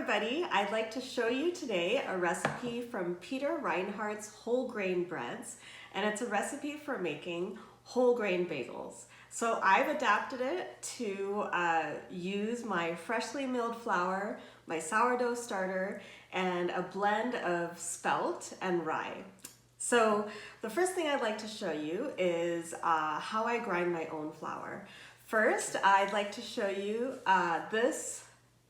everybody, I'd like to show you today a recipe from Peter Reinhardt's whole grain breads, and it's a recipe for making whole grain bagels. So I've adapted it to use my freshly milled flour, my sourdough starter, and a blend of spelt and rye. So the first thing I'd like to show you is how I grind my own flour. First, I'd like to show you this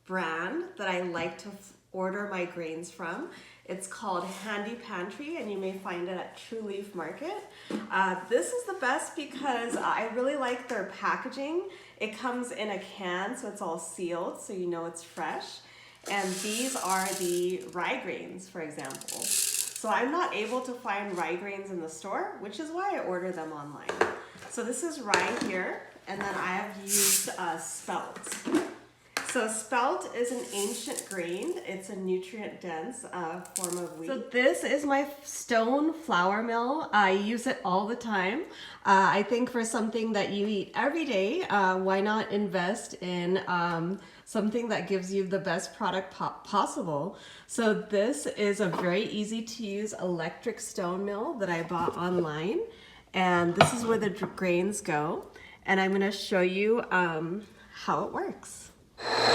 brand that I like to order my grains from. It's called Handy Pantry, and you may find it at True Leaf Market. This is the best because I really like their packaging. It comes in a can, so it's all sealed, so you know it's fresh. And these are the rye grains, for example. So I'm not able to find rye grains in the store, which is why I order them online. So this is rye here, and then I have used spelt. So spelt is an ancient grain. It's a nutrient-dense form of wheat. So this is my stone flour mill. I use it all the time. I think for something that you eat every day, why not invest in something that gives you the best product possible? So this is a very easy to use electric stone mill that I bought online. And this is where the grains go. And I'm gonna show you how it works. After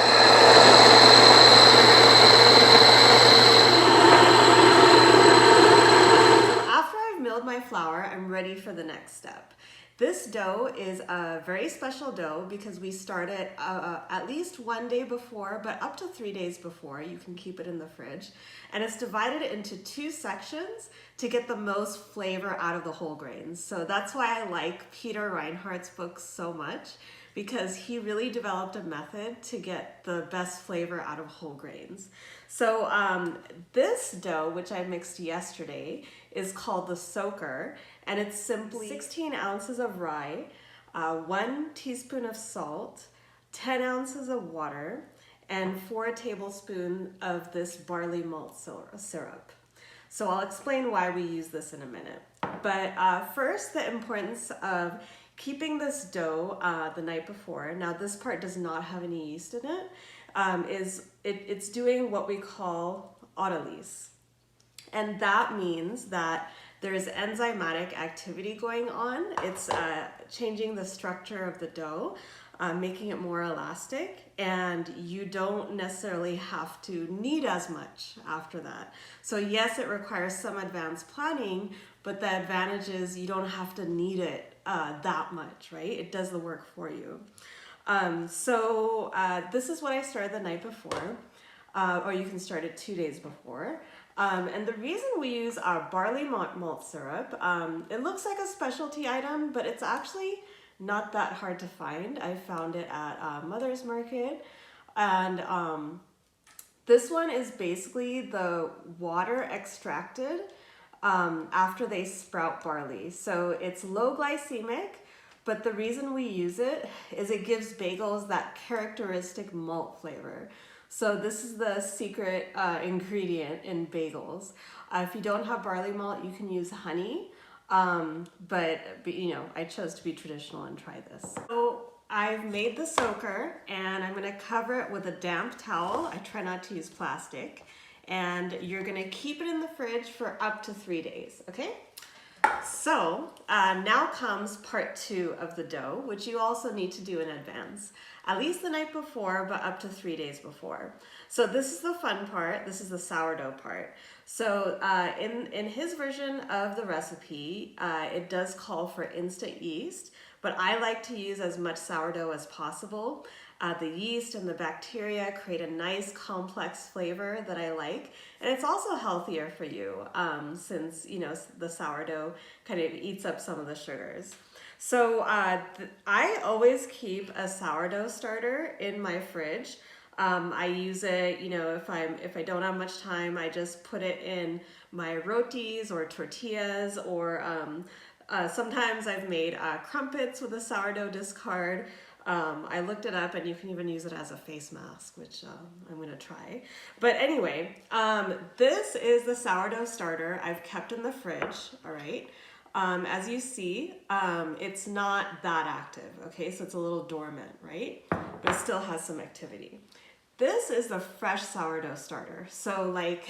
I've milled my flour, I'm ready for the next step. This dough is a very special dough because we start it at least one day before, but up to 3 days before. You can keep it in the fridge. And it's divided into 2 sections to get the most flavor out of the whole grains. So that's why I like Peter Reinhardt's books so much, because he really developed a method to get the best flavor out of whole grains. So this dough, which I mixed yesterday, is called the soaker, and it's simply 16 ounces of rye, 1 teaspoon of salt, 10 ounces of water, and 4 tablespoons of this barley malt syrup. So I'll explain why we use this in a minute. But first, the importance of keeping this dough the night before. Now this part does not have any yeast in it. It's doing what we call autolysis. And that means that there's enzymatic activity going on. It's changing the structure of the dough, making it more elastic, and you don't necessarily have to knead as much after that. So yes, it requires some advanced planning, but the advantage is you don't have to knead it that much, right? It does the work for you. This is what I started the night before, or you can start it 2 days before. And the reason we use our barley malt syrup, it looks like a specialty item, but it's actually not that hard to find. I found it at Mother's Market. And this one is basically the water extracted after they sprout barley. So it's low glycemic, but the reason we use it is it gives bagels that characteristic malt flavor. So this is the secret ingredient in bagels. If you don't have barley malt, you can use honey, but you know, I chose to be traditional and try this. So I've made the soaker, and I'm gonna cover it with a damp towel. I try not to use plastic. And you're gonna keep it in the fridge for up to 3 days, okay? So now comes part 2 of the dough, which you also need to do in advance, at least the night before, but up to 3 days before. So this is the fun part. This is the sourdough part. So in his version of the recipe, it does call for instant yeast, but I like to use as much sourdough as possible. The yeast and the bacteria create a nice complex flavor that I like, and it's also healthier for you since you know the sourdough kind of eats up some of the sugars. So I always keep a sourdough starter in my fridge. I use it, you know, if I don't have much time, I just put it in my rotis or tortillas, or sometimes I've made crumpets with a sourdough discard. I looked it up, and you can even use it as a face mask, which I'm gonna try. But anyway, this is the sourdough starter I've kept in the fridge, all right? As you see, it's not that active, okay? So it's a little dormant, right? But it still has some activity. this is the fresh sourdough starter. So like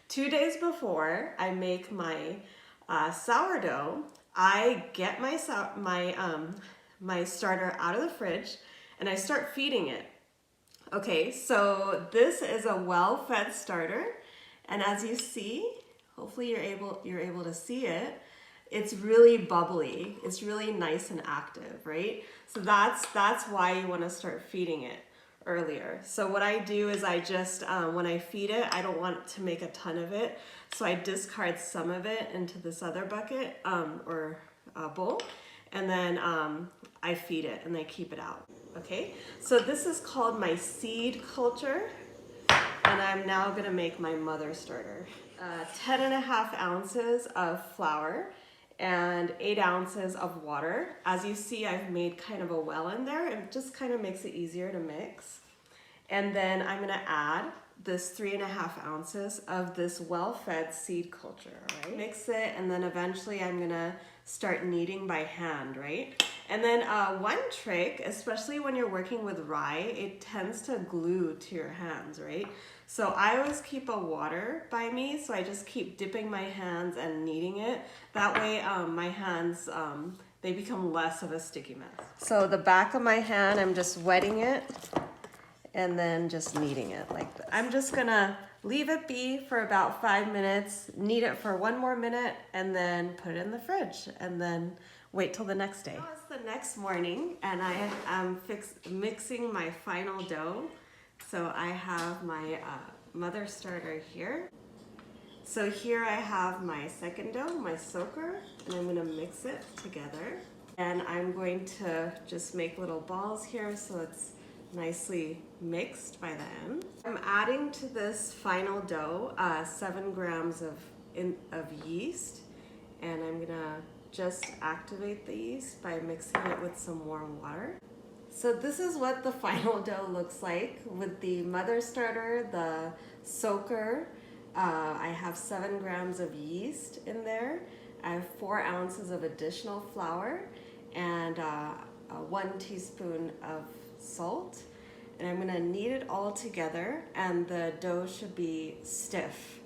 2 days before I make my sourdough, I get my starter out of the fridge and I start feeding it. Okay, so this is a well-fed starter, and as you see, hopefully you're able to see it. It's really bubbly. It's really nice and active, right? So that's why you want to start feeding it earlier. So what I do is I just when I feed it, I don't want to make a ton of it, so I discard some of it into this other bucket or bowl, and then I feed it and I keep it out. Okay, so this is called my seed culture, and I'm now gonna make my mother starter. 10.5 ounces of flour and 8 ounces of water. As you see, I've made kind of a well in there. It just kind of makes it easier to mix. And then I'm gonna add this 3.5 ounces of this well-fed seed culture, right? Mix it, and then eventually I'm gonna start kneading by hand, right? And then one trick, especially when you're working with rye, it tends to glue to your hands, right? So I always keep a water by me, so I just keep dipping my hands and kneading it. That way my hands, they become less of a sticky mess. So the back of my hand, I'm just wetting it and then just kneading it like this. I'm just gonna leave it be for about 5 minutes, knead it for 1 more minute, and then put it in the fridge, and then wait till the next day. Now it's the next morning, and I am mixing my final dough. So I have my mother starter here. So here I have my second dough, my soaker, and I'm gonna mix it together. And I'm going to just make little balls here so it's nicely mixed by the end. I'm adding to this final dough 7 grams of yeast, and I'm gonna just activate the yeast by mixing it with some warm water. So this is what the final dough looks like with the mother starter, the soaker. I have 7 grams of yeast in there. I have 4 ounces of additional flour and 1 teaspoon of salt. And I'm gonna knead it all together, and the dough should be stiff.